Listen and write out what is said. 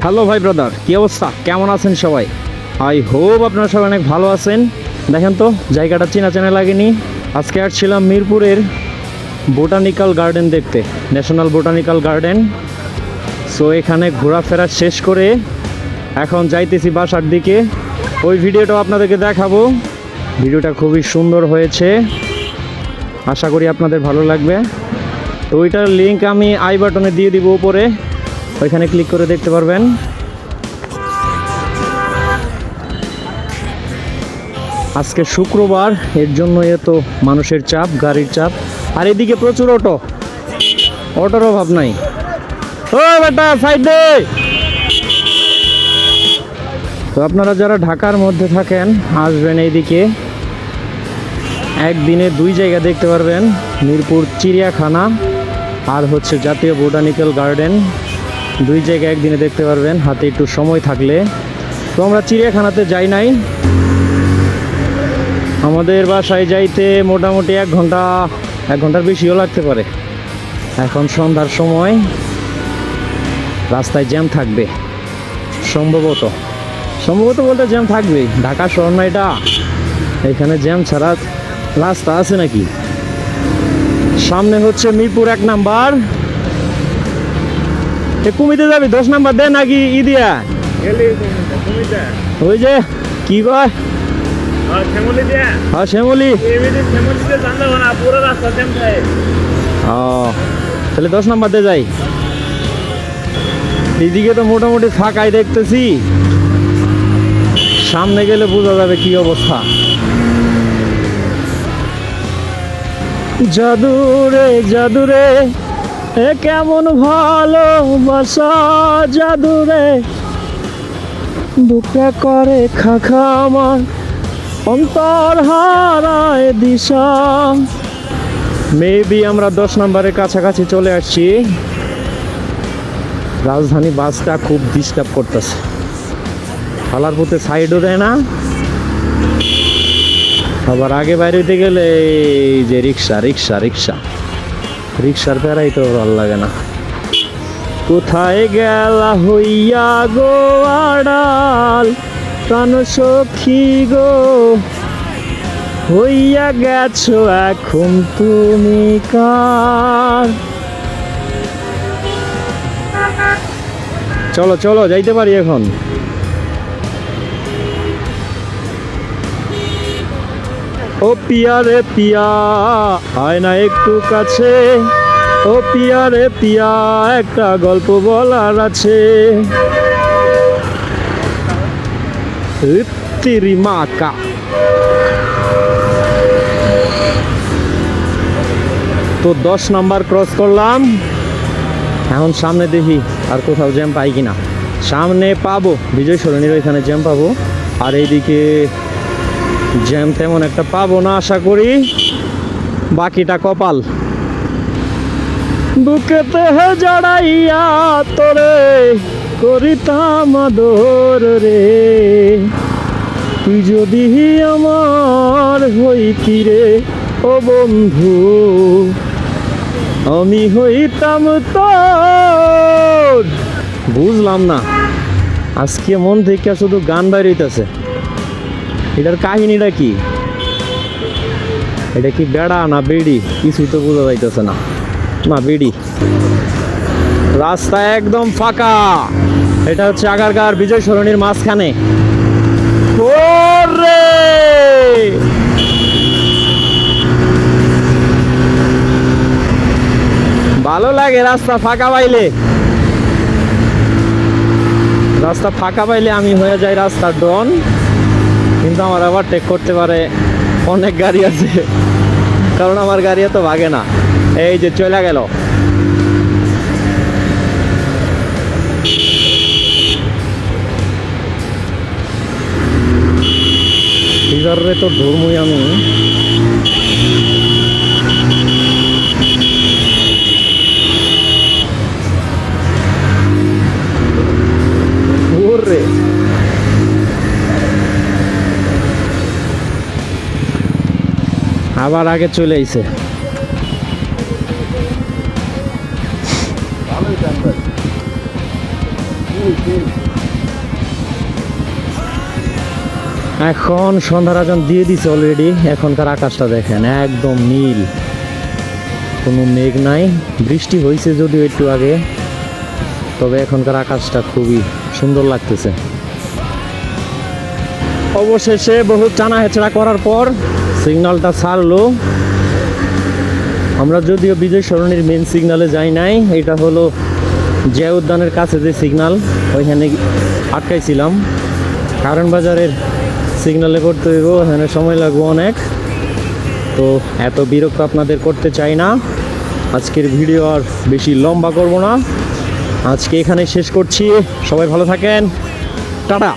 Hello ভাই brother, কি অবস্থা, কেমন আছেন সবাই? আই হোপ আপনারা সবাই অনেক ভালো আছেন। দেখেন তো জায়গাটা চেনা চেনা লাগেনি। আজকে আসছিলাম মিরপুরের বোটানিক্যাল গার্ডেন দেখতে, ন্যাশনাল বোটানিক্যাল গার্ডেন। সো এখানে ঘোরাফেরা শেষ করে এখন যাইতেছি বাসার দিকে। ওই ভিডিওটাও আপনাদেরকে দেখাবো। ভিডিওটা খুবই সুন্দর হয়েছে, আশা করি আপনাদের ভালো লাগবে। তো ওইটার লিঙ্ক আমি আই বাটনে দিয়ে দিব উপরে, ওইখানে ক্লিক করে দেখতে পারবেন। আজকে শুক্রবার, এর জন্য এত মানুষের চাপ, গাড়ির চাপ। আর এদিকে প্রচুর অটোর অভাব নাই। ও বেটা সাইড দে। তো আপনারা যারা ঢাকার মধ্যে থাকেন আসবেন এইদিকে, একদিনে দুই জায়গা দেখতে পারবেন, মিরপুর চিড়িয়াখানা আর হচ্ছে জাতীয় বোটানিক্যাল গার্ডেন। দুই জায়গা একদিনে দেখতে পারবেন হাতে একটু সময় থাকলে। তো আমরা চিড়িয়াখানাতে যাই নাই, আমাদের বাসায় যাইতে মোটামুটি এক ঘন্টার বেশিও লাগতে পারে। এখন সন্ধ্যার সময়, রাস্তায় জ্যাম থাকবে সম্ভবত বলতে জ্যাম থাকবেই। ঢাকা শহর না এটা, এখানে জ্যাম ছাড়া রাস্তা আছে নাকি? সামনে হচ্ছে মিরপুর 1 নাম্বার। কুমিতে যাবি 10 নাম্বার দে নাকি ইদিয়া? ওই যে কি কয়, হ্যাঁ শ্যামলি। ও তাহলে 10 নাম্বার দিয়ে যাই। এইদিকে তো মোটামুটি ফাঁকাই দেখতেছি, সামনে গেলে বোঝা যাবে কি অবস্থা। জাদুরে জাদুরে এ কেমন ভালোবাসা, জাদুরে বুকে করে খাখা আমার অন্তর হারায় দিশা। মেবি আমরা 10 নাম্বারের কাছাকাছি চলে আসছি। রাজধানী বাসটা খুব ডিস্টার্ব করতেছে, ফালার পথে সাইডও দেয় না। আবার আগে বাইরে হইতে গেলে এই যে রিক্সার প্যারাই তো ভালো লাগে না। কোথায় গেলা হইয়া গো আড়াল, প্রাণ সখী গো হইয়া গেছো এখন তুমি কার? চলো চলো যাইতে পারি এখন। ও পিয়া রে পিয়া আয় না একটু কাছে, ও পিয়া রে পিয়া একটা গল্প বলার আছে। তেরি মাকা। তো 10 নাম্বার ক্রস করলাম, এখন সামনে দেখি আর কোথাও জ্যাম পাই কিনা। সামনে পাবো বিজয় সরণির ওইখানে জ্যাম পাবো, আর এইদিকে জ্যাম তেমন একটা পাবো না আশা করি, বাকিটা কপাল। বুকেতে জড়াইয়া তোরে করিতাম আদর রে, তুই যদি আমার হইতি রে ও বন্ধু, আমি হইতাম তোর। বুঝলাম না আজকে মন থেকে শুধু গান বাইর হইতেছে। এটার কাহিনীটা কি? এটা কি বেড়া না বেড়ি কিছুই তো বোঝা যাইতেছে না। না বেড়ি। রাস্তা একদম ফাঁকা, এটা হচ্ছে আগারগাঁর বিজয় সরণির মাঝখানে। ভালো লাগে রাস্তা ফাঁকা পাইলে, আমি হয়ে যাই রাস্তার ডন। কিন্তু আমার আবার টেক করতে পারে অনেক গাড়ি আছে, কারণ আমার গাড়ি এত ভাগে না। এই যে চলে গেল। এবারে তো ধর্মই আমি ওরে আবার আগে চলে আইছে। এখন সন্ধ্যার আজান দিয়ে দিছে অলরেডি। এখনকার আকাশটা দেখেন একদম নীল, কোনো মেঘ নাই। বৃষ্টি হয়েছে যদিও একটু আগে, তবে এখনকার আকাশটা খুবই সুন্দর লাগতেছে। অবশেষে বহু টানা হেঁচড়া করার পর সিগন্যালটা ছাড়লো। আমরা যদিও বিজয় সরণির মেন সিগন্যালে যাই নাই, এটা হলো জিয়া উদ্যানের কাছে যে সিগন্যাল, ওইখানে আটকাইছিলাম। কারণ বাজারের সিগন্যালে করতে হইব, এখানে সময় লাগবে অনেক। তো এত বিরক্ত আপনাদের করতে চাই না, আজকের ভিডিও আর বেশি লম্বা করব না, আজকে এখানে শেষ করছি। সবাই ভালো থাকেন, টাটা।